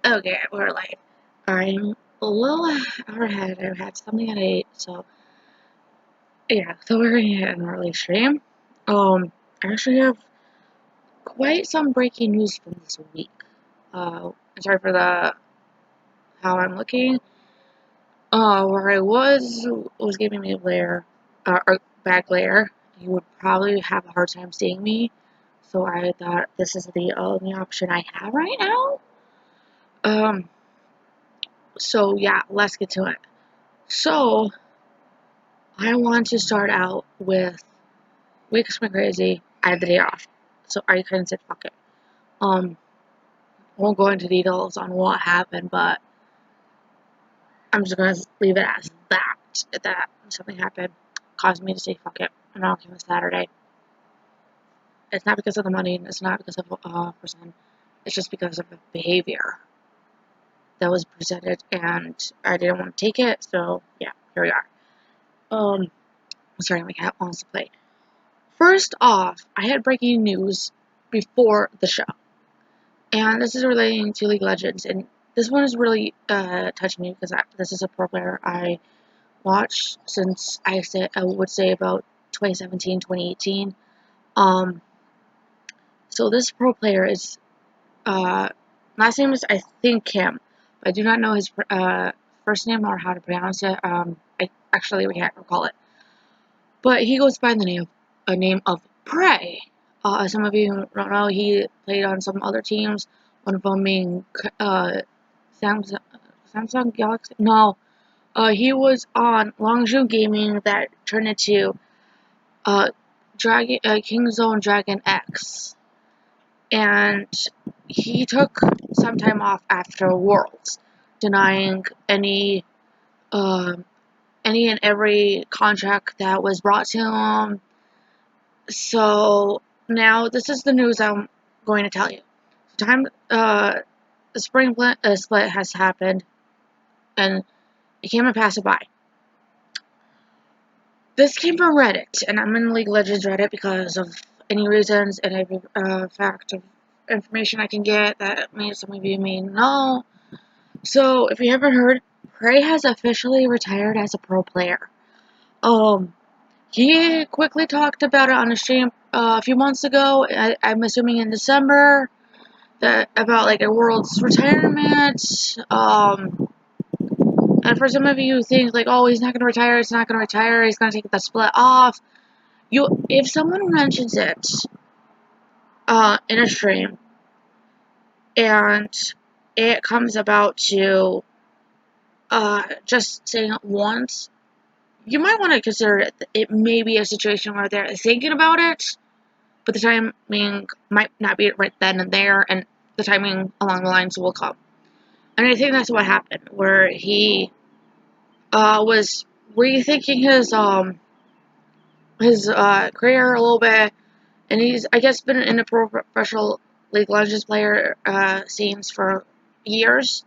Okay, we're live. I'm a little hour ahead. I've had something at 8, so yeah, so we're gonna get an early stream. I actually have quite some breaking news from this week. I'm sorry for the how I'm looking. Where I was giving me a glare, or bad glare. You would probably have a hard time seeing me, so I thought this is the only option I have right now. Um, so yeah, let's get to it. So, I want to start out with weeks went crazy. I had the day off, so I kind of said fuck it. Um, won't go into details on what happened, but I'm just gonna leave it as that. That something happened caused me to say fuck it. I'm not working this Saturday. It's not because of the money. It's not because of person. It's just because of the behavior that was presented, and I didn't want to take it. So yeah, here we are. Sorry, my cat wants to play. First off, I had breaking news before the show, and this is relating to League of Legends, and this one is really touching me because this is a pro player I watched since I would say about 2017, 2018. Um, so this pro player is last name is I think Kim, but I do not know his first name or how to pronounce it. We can't recall it, but he goes by the name of Prey. As some of you don't know, he played on some other teams, one of them being Samsung, Samsung Galaxy. No, he was on Longzhu Gaming that turned into uh, King Zone Dragon X, and he took some time off after Worlds, denying any and every contract that was brought to him. So now this is the news I'm going to tell you. The spring split has happened, and it came and passed by. This came from Reddit, and I'm in League of Legends Reddit because of any reasons and every fact of information I can get that some of you may know. So if you haven't heard, Prey has officially retired as a pro player. He quickly talked about it on a stream a few months ago. I'm assuming in December. That about like a world's retirement. And for some of you who think like, oh, he's not gonna retire, he's not gonna retire, he's gonna take the split off. If someone mentions it, in a stream, and it comes about to, just saying it once, you might want to consider it may be a situation where they're thinking about it, but the timing might not be right then and there, and the timing along the lines will come. And I think that's what happened, where he was rethinking his career a little bit, and he's I guess been in the professional League of Legends player scenes for years.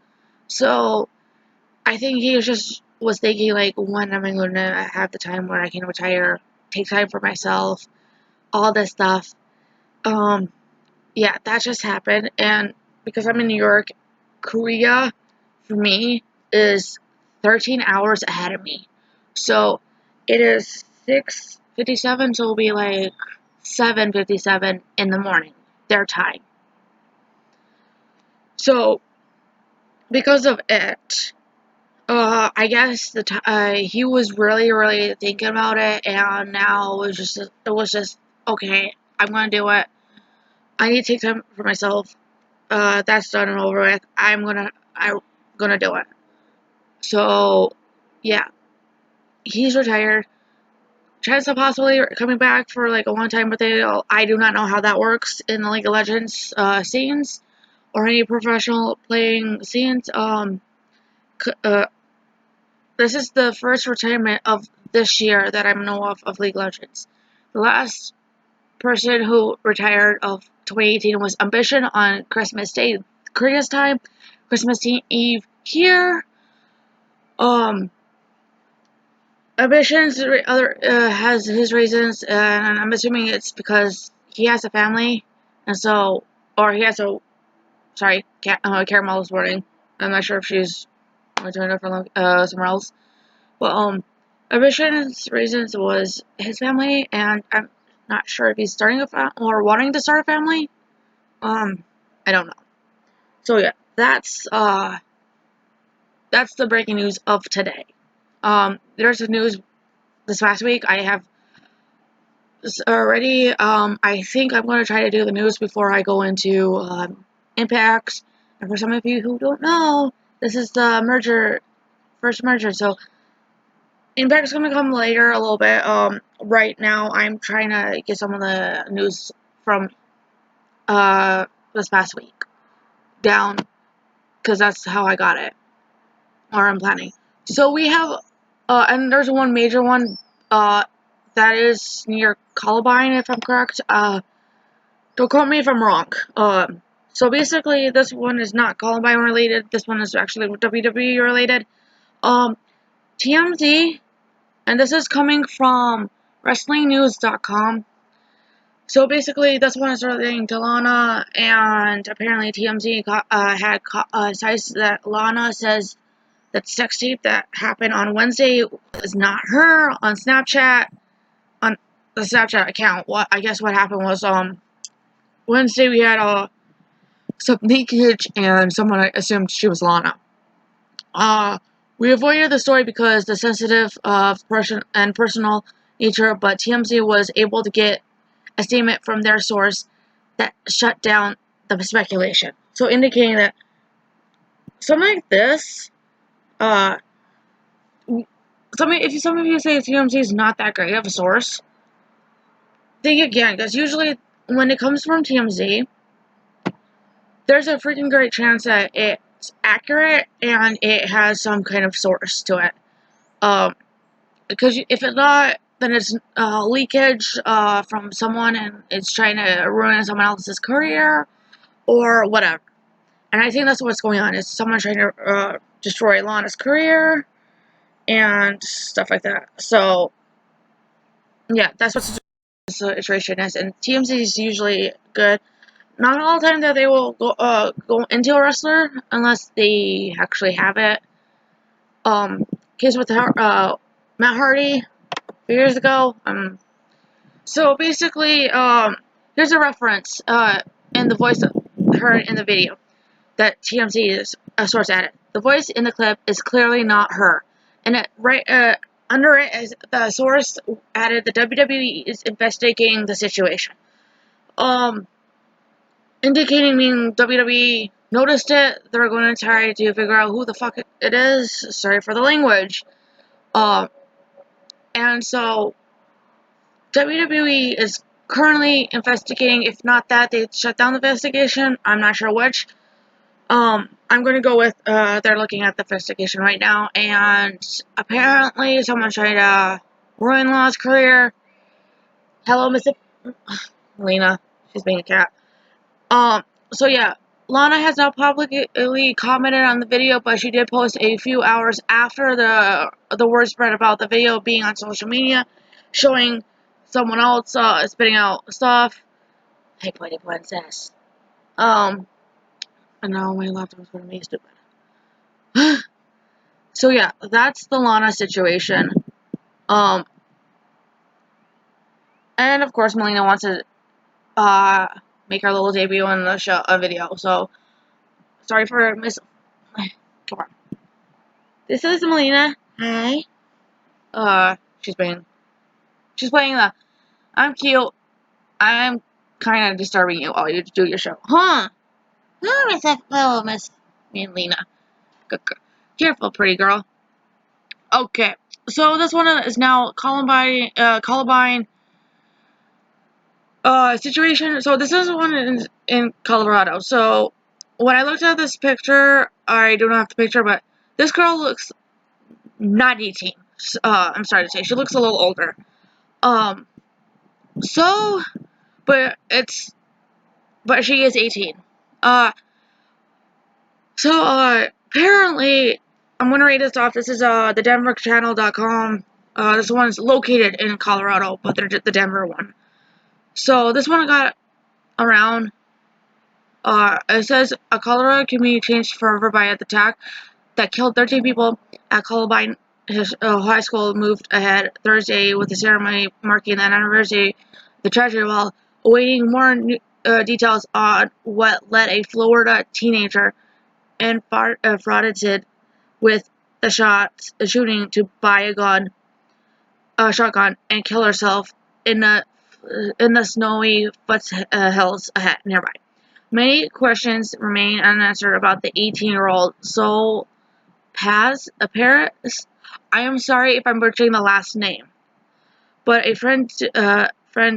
So I think he was thinking like, when am I going to have the time where I can retire, take time for myself, all this stuff. Yeah, that just happened, and because I'm in New York, Korea for me is 13 hours ahead of me. So it is 6:57, so it'll be like 7:57 in the morning, their time. So because of it, I guess he was really, really thinking about it, and now it was just okay. I'm gonna do it. I need to take time for myself. That's done and over with. I'm gonna do it. So yeah, he's retired. Chance of possibly coming back for like a one-time birthday. I do not know how that works in the League of Legends scenes or any professional playing scenes. Uh, this is the first retirement of this year that I know of League of Legends. The last person who retired of 2018 was Ambition on Christmas Day, Korea's time, Christmas Eve here. Ambitions has his reasons, and I'm assuming it's because he has a family, and so, or he has a, sorry, Caramel is warning. I'm not sure if she's doing it for somewhere else. But, Ambition's reasons was his family, and I'm not sure if he's starting a family, or wanting to start a family. I don't know. So yeah, that's the breaking news of today. There's the news this past week. I have already, I think I'm going to try to do the news before I go into, impacts. And for some of you who don't know, this is the first merger, so impact's going to come later a little bit. Right now I'm trying to get some of the news from, this past week down, because that's how I got it, or I'm planning. So we have, and there's one major one, that is near Columbine, if I'm correct. Don't quote me if I'm wrong. So basically, this one is not Columbine related. This one is actually WWE related. TMZ, and this is coming from WrestlingNews.com. So basically, this one is relating to Lana, and apparently TMZ had sites that Lana says that sex tape that happened on Wednesday is not her on Snapchat, on the Snapchat account. What happened was, Wednesday we had some leakage, and someone assumed she was Lana. We avoided the story because the sensitive personal nature, but TMZ was able to get a statement from their source that shut down the speculation. So indicating that something like this, if some of you say TMZ is not that great of a source, think again, because usually when it comes from TMZ, there's a freaking great chance that it's accurate and it has some kind of source to it. Because if it's not, then it's leakage from someone and it's trying to ruin someone else's career or whatever. And I think that's what's going on, is someone trying to destroy Lana's career and stuff like that. So, yeah, that's what the situation is. And TMZ is usually good. Not all the time that they will go into a wrestler unless they actually have it. Case with Matt Hardy a few years ago. So basically, here's a reference in the voice heard in the video that TMZ is a source added. The voice in the clip is clearly not her, and under it, as the source added, the WWE is investigating the situation. Indicating meaning WWE noticed it. They're going to try to figure out who the fuck it is. Sorry for the language. And so WWE is currently investigating. If not that, they shut down the investigation. I'm not sure which. I'm going to go with they're looking at the investigation right now, and apparently someone's trying to ruin Lana's career. Hello, Miss Lena. She's being a cat. So yeah, Lana has not publicly commented on the video, but she did post a few hours after the word spread about the video being on social media, showing someone else spitting out stuff. Hey, buddy, princess. And now my laptop's going to be stupid. So yeah, that's the Lana situation. And of course, Melina wants to make her little debut in the show, a video. So sorry for Miss. Come on. This is Melina. Hi. She's playing the. I'm cute. I'm kind of disturbing you while you do your show, huh? Oh, Miss Lena. Good girl. Careful, pretty girl. Okay, so this one is now Columbine situation. So this is one in Colorado. So when I looked at this picture, I don't have the picture, but this girl looks not 18. I'm sorry to say, she looks a little older. So, but she is 18. Apparently, I'm gonna read this off. This is the DenverChannel.com. This one's located in Colorado, but they're the Denver one. So this one got around. It says a Colorado community changed forever by an attack that killed 13 people at Columbine High School moved ahead Thursday with the ceremony marking the anniversary of the tragedy while awaiting more details on what led a Florida teenager frauded with a shooting to buy a shotgun, and kill herself in the snowy foothills ahead nearby. Many questions remain unanswered about the 18-year-old Soul Paz Paris. I am sorry if I'm butchering the last name, but a friend,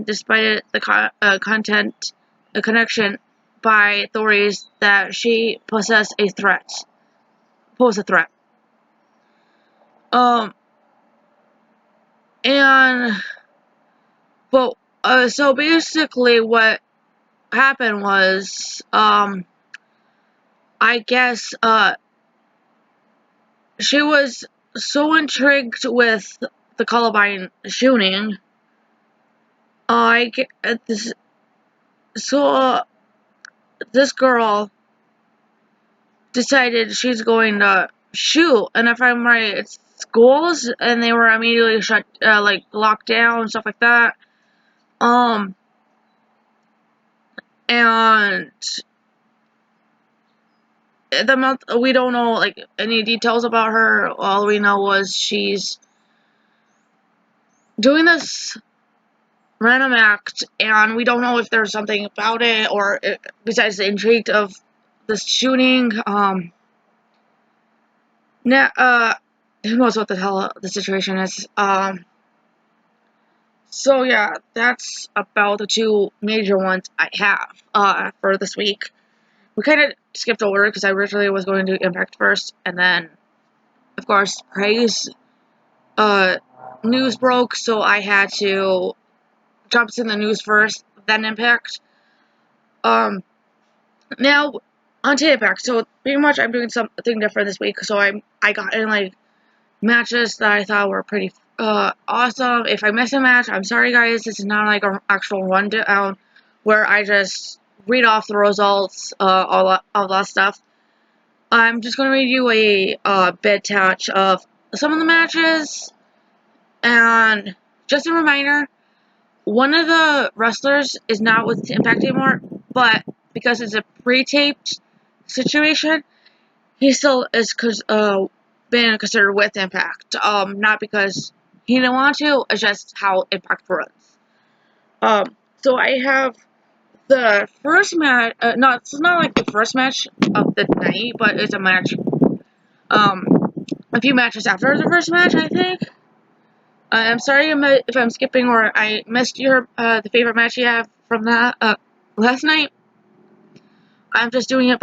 despite the connection by authorities that she posed a threat. Um, and but so basically, what happened was, I guess, she was so intrigued with the Columbine shooting. I get this. So this girl decided she's going to shoot, and if I'm right, it's schools, and they were immediately locked down and stuff like that. And the month we don't know like any details about her. All we know was she's doing this random act, and we don't know if there's something about it or besides the intrigue of this shooting. Now, who knows what the hell the situation is. So yeah, that's about the two major ones I have for this week. We kind of skipped over because I originally was going to Impact first, and then, of course, Praise news broke, so I had to jump in the news first, then Impact. Now onto Impact. So pretty much I'm doing something different this week. So I got in like matches that I thought were pretty awesome. If I miss a match, I'm sorry guys. This is not like an actual rundown where I just read off the results, all that stuff. I'm just gonna read you a bit touch of some of the matches, and just a reminder, one of the wrestlers is not with Impact anymore, but because it's a pre-taped situation, he still is been considered with Impact. Not because he didn't want to, it's just how Impact runs. So I have the first match. No, it's not like the first match of the night, but it's a match. A few matches after the first match, I think. I'm sorry if I'm skipping or I missed your the favorite match you have from that last night. I'm just doing it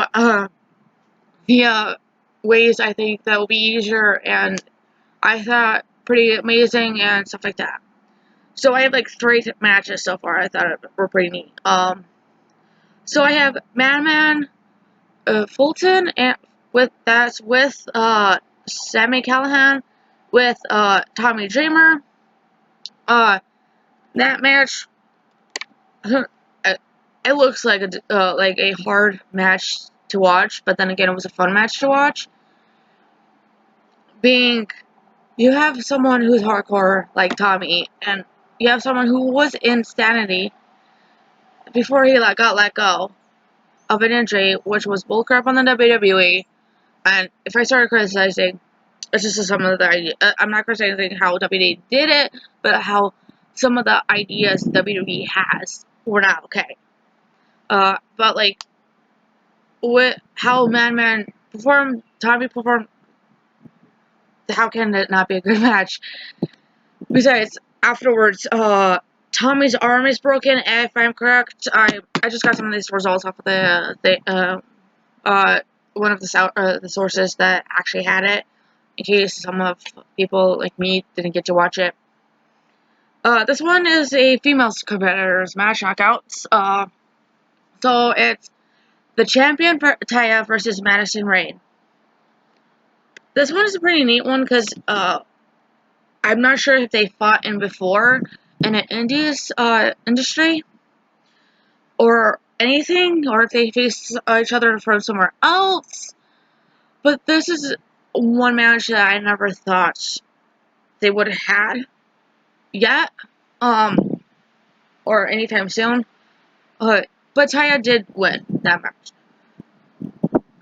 via ways I think that will be easier and I thought pretty amazing and stuff like that. So I have like 3 matches so far. I thought were pretty neat. So I have Madman Fulton and with Sammy Callahan with Tommy Dreamer. That match, it looks like a hard match to watch, but then again, it was a fun match to watch. Being you have someone who's hardcore like Tommy, and you have someone who was in Sanity before he got let go of an injury, which was bullcrap on the WWE. And if I started criticizing, it's just some of the ideas. I'm not criticizing how WWE did it, but how some of the ideas WWE has were not okay. But like with how Madman performed, Tommy performed, how can it not be a good match? Besides, afterwards, Tommy's arm is broken. If I'm correct, I just got some of these results off of one of the sources that actually had it, in case some of people like me didn't get to watch it. This one is a female competitor's match knockouts. So it's the champion Taya versus Madison Rain. This one is a pretty neat one because I'm not sure if they fought in before in an indies industry. or anything, or if they face each other from somewhere else. But this is one match that I never thought they would have had yet, or anytime soon. But Taya did win that match.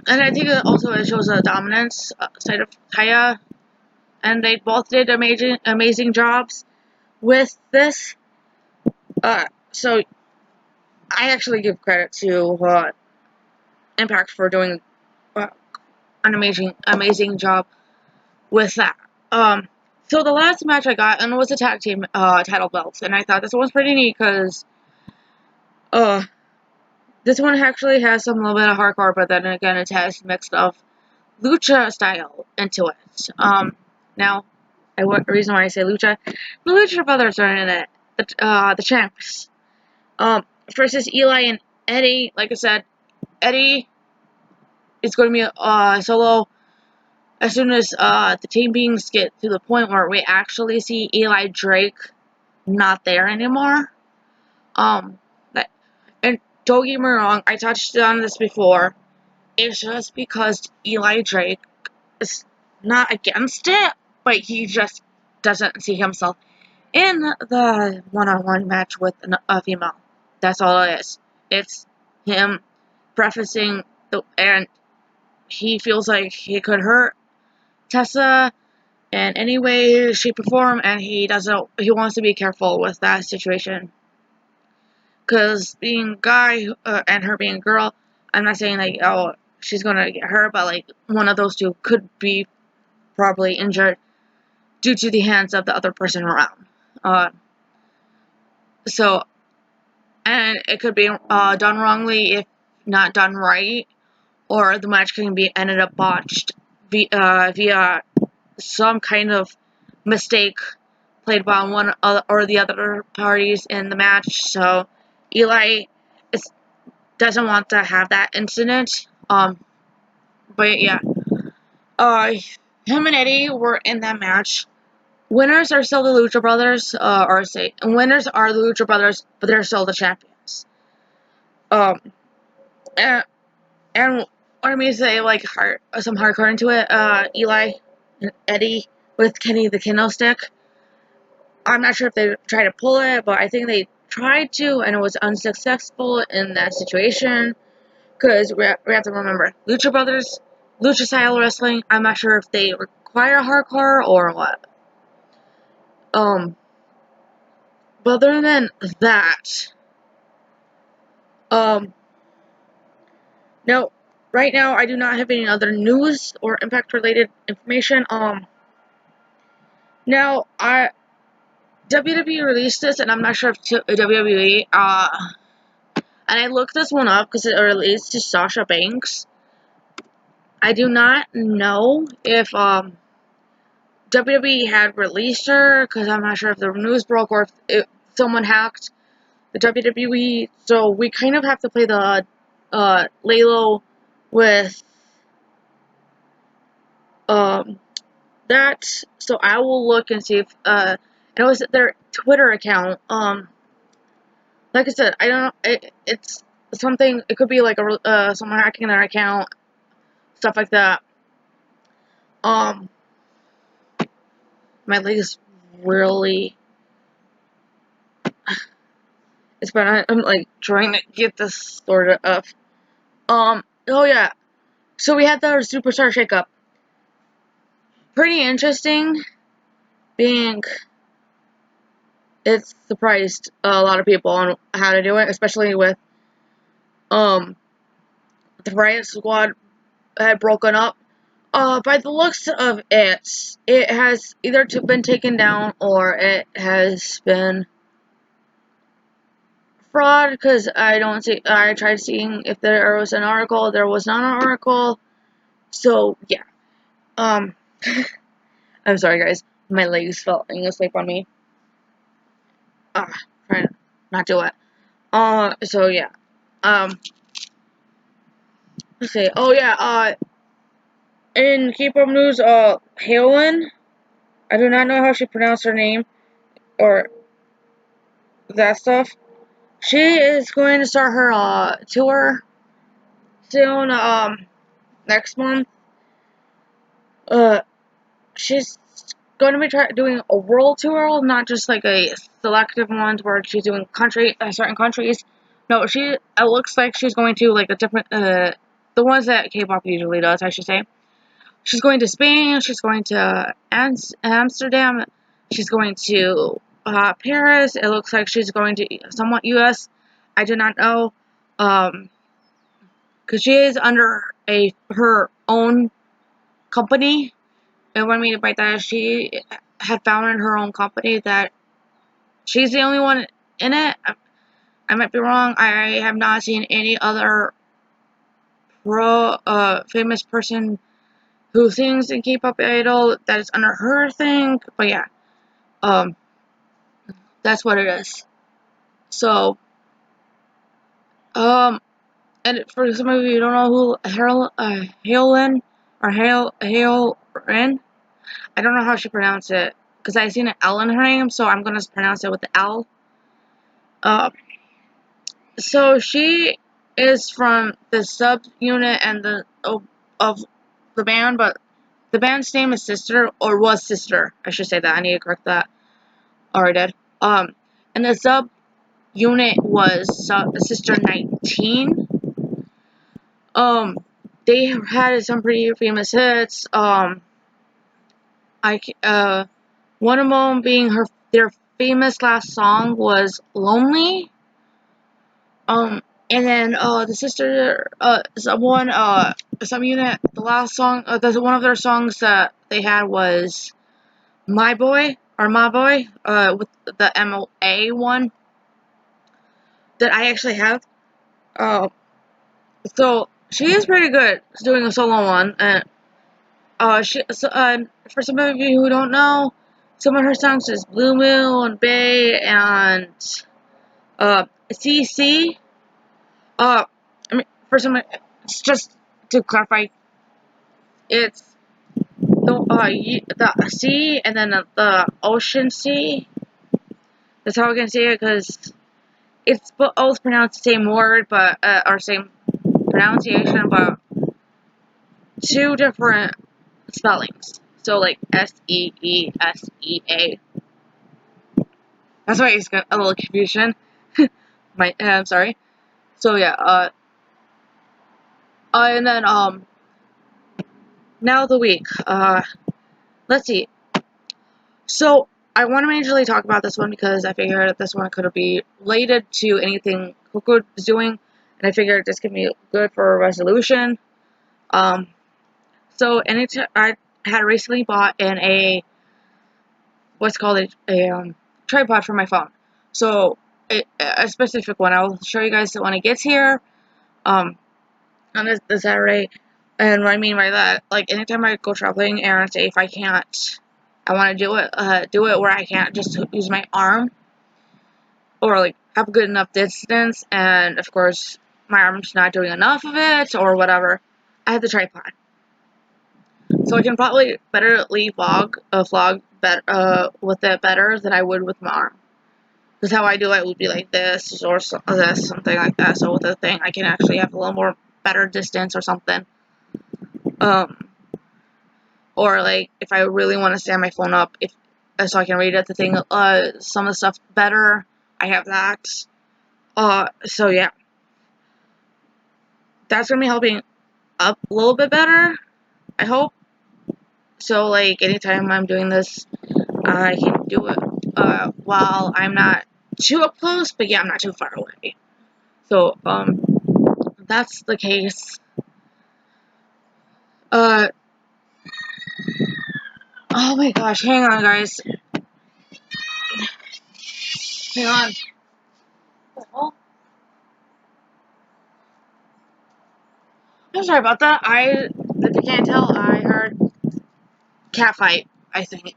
And I think it shows the dominance side of Taya, and they both did amazing jobs with this. So I actually give credit to Impact for doing uh, an amazing job with that. So the last match I got and was a tag team title belts, and I thought this one was pretty neat because this one actually has some little bit of hardcore, but then again it has mixed of lucha style into it. Now, the reason why I say lucha, the Lucha Brothers are in it, the champs. Versus Eli and Eddie. Like I said, Eddie is going to be solo as soon as the team beings get to the point where we actually see Eli Drake not there anymore. And don't get me wrong, I touched on this before. It's just because Eli Drake is not against it, but he just doesn't see himself in the one-on-one match with a female. That's all it is. It's him prefacing and he feels like he could hurt Tessa in any way, shape, or form, and he wants to be careful with that situation. Because being a guy and her being a girl, I'm not saying like, oh, she's gonna get hurt, but like one of those two could be probably injured due to the hands of the other person around. So, and it could be done wrongly if not done right, or the match can be ended up botched via some kind of mistake played by one or the other parties in the match. So Eli doesn't want to have that incident. But yeah, him and Eddie were in that match. Winners are still the Lucha Brothers, winners are the Lucha Brothers, but they're still the champions. And, and let me say, like, some hardcore into it, Eli and Eddie with Kenny the Kendo Stick. I'm not sure if they tried to pull it, but I think they tried to, and it was unsuccessful in that situation. Because we have to remember, Lucha Brothers, Lucha style wrestling, I'm not sure if they require hardcore or what. But other than that, no, right now I do not have any other news or Impact related information. Now WWE released this, and I'm not sure if WWE, and I looked this one up because it relates to Sasha Banks. I do not know if WWE had released her, because I'm not sure if the news broke or if someone hacked the WWE. So we kind of have to play the Laylo with that. So I will look and see if it was their Twitter account. Like I said, I don't know. It's something. It could be like someone hacking their account, stuff like that. My leg is really. It's been. I'm like trying to get this sorted up. Oh yeah. So we had the Superstar Shakeup. Pretty interesting. Being it surprised a lot of people on how to do it, especially with the Riot Squad had broken up. By the looks of it, it has either been taken down or it has been fraud, because I don't see. I tried seeing if there was an article. There was not an article. So yeah. I'm sorry, guys. My legs falling asleep on me. Trying to not do it. So yeah. Let's see. Oh yeah. In K-pop news, Halen. I do not know how she pronounced her name or that stuff. She is going to start her tour soon. Next month. Uh, she's going to be doing a world tour, not just like a selective ones where she's doing certain countries. No, it looks like she's going to like a different the ones that K-pop usually does, I should say. She's going to Spain. She's going to Amsterdam. She's going to Paris. It looks like she's going to somewhat U.S. I do not know, because she is under her own company. And what I mean by that is she had founded her own company that she's the only one in it. I might be wrong. I have not seen any other famous person who sings in K-pop Idol that is under her thing. But yeah, um, that's what it is. So, and for some of you who don't know who Hailin or Hailin, I don't know how she pronounced it because I seen an L in her name, so I'm gonna pronounce it with the L. So she is from the sub-unit and of the band, but the band's name is Sister, or was Sister. I should say that. I need to correct that. Or I did. And the sub-unit was Sister 19. They had some pretty famous hits. One of them being their famous last song was "Lonely." And then the sister, some unit, the last song, one of their songs that they had was "My Boy" or "My Boy," with the MOA one that I actually have. So she is pretty good doing a solo one, and for some of you who don't know, some of her songs is "Blue Moon," "Bay," and "CC." I mean, for some, it's just to clarify, it's the sea and then the ocean sea. That's how I can say it because it's both pronounced the same word, but or same pronunciation, but two different spellings. So like Seesea. That's why it's got a little confusion. I'm sorry. So yeah. And then now the week. Let's see. So, I want to majorly talk about this one because I figured this one could be related to anything Coco is doing, and I figured this could be good for a resolution. So, I had recently bought what's called a tripod for my phone. So, a specific one. I'll show you guys when it gets here, on this Saturday. And what I mean by that, like, anytime I go traveling, and say if I can't, I want to do it where I can't just use my arm, or like have a good enough distance, and of course my arm's not doing enough of it, or whatever. I have the tripod, so I can probably vlog better with it better than I would with my arm. Because how I do it would be like this, or this, something like that. So with the thing, I can actually have a little more better distance or something. Or like if I really want to stand my phone up, so I can read at the thing, some of the stuff better. I have that. So yeah, that's gonna be helping up a little bit better, I hope. So like anytime I'm doing this, I can do it while I'm not too up close, but yeah, I'm not too far away. So that's the case. Uh oh my gosh, hang on guys. Hang on. Oh, I'm sorry about that. If you can't tell, I heard cat fight, I think.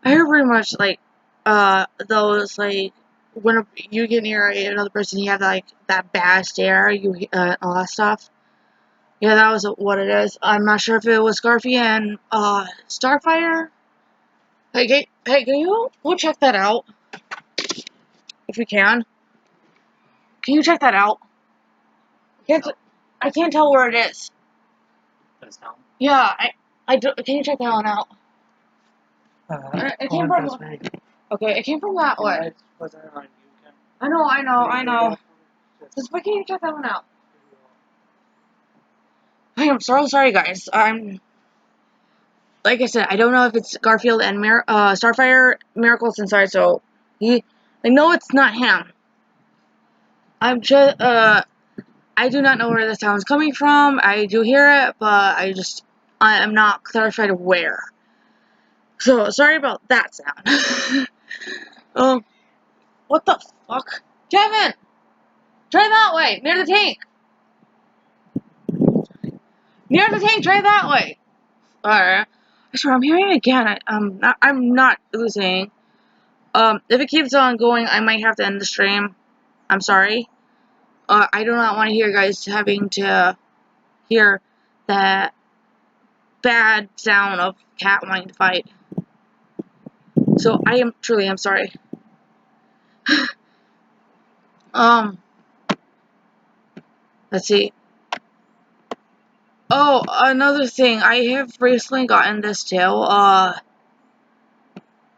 I heard pretty much like those like when you get near another person, you have like that bad stare, all that stuff. Yeah, that was what it is. I'm not sure if it was Scarfy and Starfire. Hey, can you go check that out if you can? Can you check that out? I can't tell where it is. The sound? Yeah, I do, can you check that one out? It came from. Okay, it came from that way. I know. Just why can't you check that one out? I am so sorry, guys. Like I said, I don't know if it's Garfield and Starfire Miracles inside, so I know it's not him. I'm just, I do not know where the sound's coming from. I do hear it, but I am not clarified where. So, sorry about that sound. What the fuck? Kevin! Try that way! Near the tank! Near the tank, try that way! Alright. I swear, I'm hearing it again. I'm not losing. If it keeps on going, I might have to end the stream. I'm sorry. I do not want to hear guys having to hear that bad sound of cat wanting to fight. So I am sorry. Let's see. Oh, another thing. I have recently gotten this too.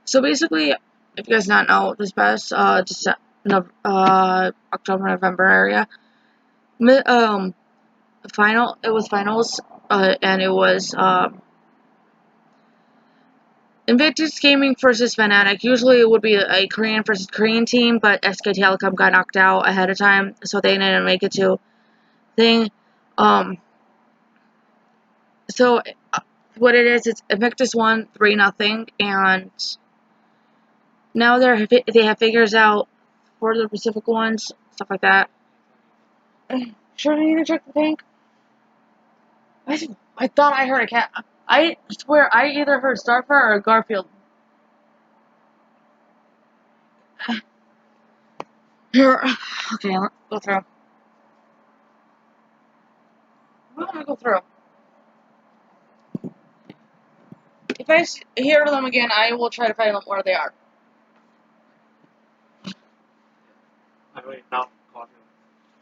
So basically, if you guys not know, this past October, November area, it was finals, and it was Invictus Gaming versus Fnatic. Usually it would be a Korean versus Korean team, but SK Telecom got knocked out ahead of time, so they didn't make it to thing. So what it is, it's Invictus won 3-0, and now they have figures out for the Pacific ones, stuff like that. Sure, do you need to check the tank? I thought I heard a cat. I swear I either heard Starfire or Garfield. Here, okay, let's go through. I'm gonna go through. If I hear them again, I will try to find them where they are. I really not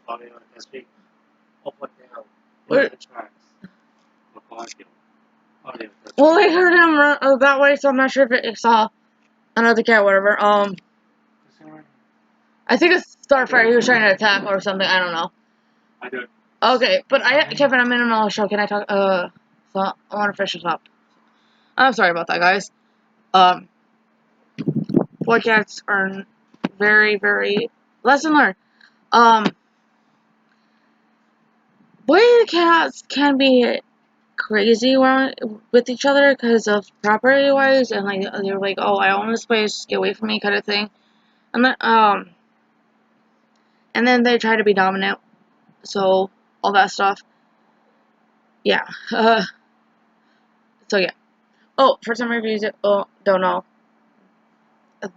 audio this week. Open now. What? The tracks. Audio. Well, I heard him run that way, so I'm not sure if it saw another cat, whatever. I think it's Starfire who's trying to attack or something. I don't know. I do. Okay, but Kevin, I'm in another show. Can I talk? So I want to finish this up. I'm sorry about that, guys. Boy cats are very, very lesson learned. Boy cats can be crazy with each other because of property wise, and like they're like, oh, I own this place, get away from me, kind of thing. And then they try to be dominant, so all that stuff. Yeah. So yeah. Oh, for some reviews, don't know.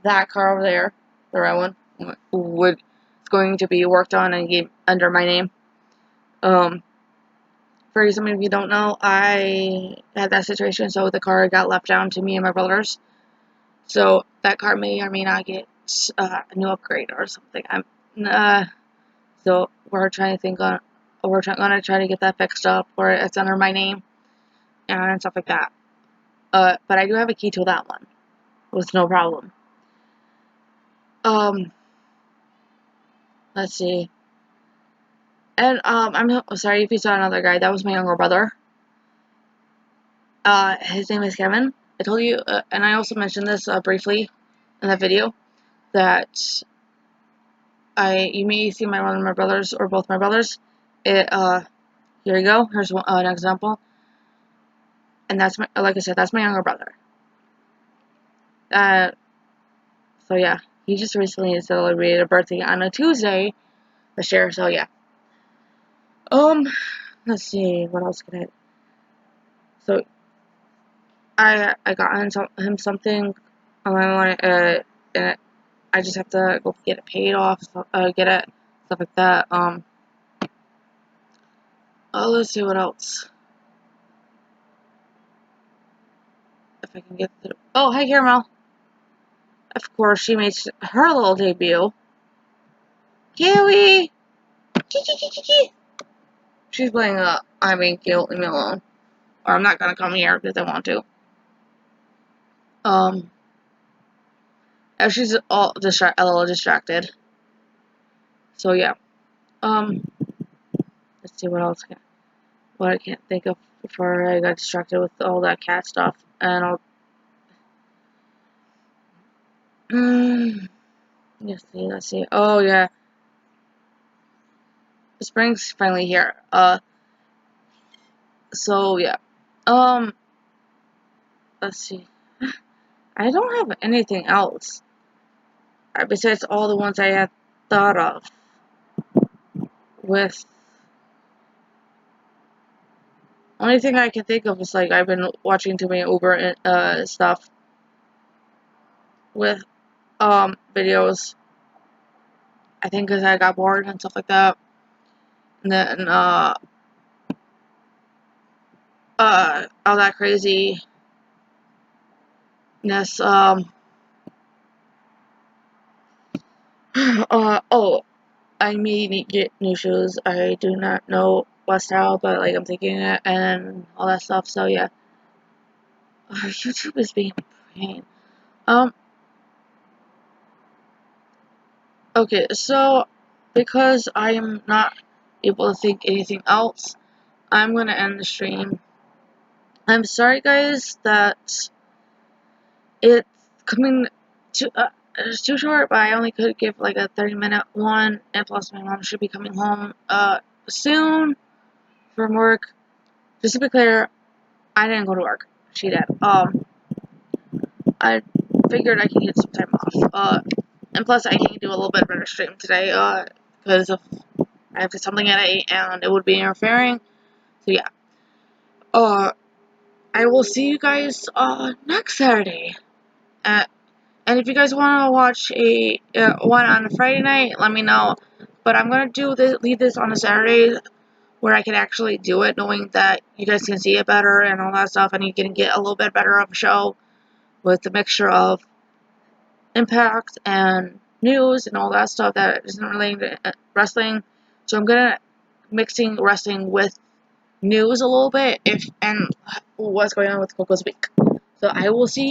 That car over there, the red one, it's going to be worked on and game under my name. For some of you don't know, I had that situation, so the car got left down to me and my brothers. So that car may or may not get a new upgrade or something. So we're trying to think on, gonna try to get that fixed up, where it's under my name and stuff like that. But I do have a key to that one, with no problem. Let's see. And I'm sorry if you saw another guy. That was my younger brother. His name is Kevin. I told you, and I also mentioned this briefly in that video, that you may see one of my brothers or both my brothers. Here you go. Here's an example. And that's like I said, that's my younger brother. So yeah, he just recently celebrated a birthday on a Tuesday this year. So yeah. Let's see, what else can I? So I got him something. And I just have to go get it paid off. Get it, stuff like that. Let's see what else. If I can get through. Oh, hi, Caramel. Of course, she made her little debut. Kaylee! She's playing I mean, cute, leave me alone. Or I'm not gonna come here because I want to. She's a little distracted. So yeah. Let's see what else. What I can't think of before I got distracted with all that cat stuff. And I'll. Let's see. Oh yeah, the spring's finally here. So yeah. Um, let's see. I don't have anything else besides all the ones I had thought of. With only thing I can think of is like I've been watching too many Uber stuff with videos. I think because I got bored and stuff like that. And then all that craziness. Oh, I may need to get new shoes. I do not know what style, but like I'm thinking it and all that stuff. So yeah, YouTube is being a pain. Okay, so because I am not able to think anything else, I'm gonna end the stream. I'm sorry, guys, that it's coming to it's too short, but I only could give like a 30-minute one, and plus my mom should be coming home soon from work. Just to be clear, I didn't go to work. She did. I figured I could get some time off. And plus I can do a little bit better stream today. Because of I have something at 8 and it would be interfering. So yeah. I will see you guys next Saturday. And if you guys want to watch a one on a Friday night, let me know. But I'm gonna leave this on a Saturday where I can actually do it, knowing that you guys can see it better and all that stuff, and you can get a little bit better of a show with the mixture of impact and news and all that stuff that isn't related to wrestling. So I'm gonna mixing wrestling with news a little bit and what's going on with Coco's week. So I will see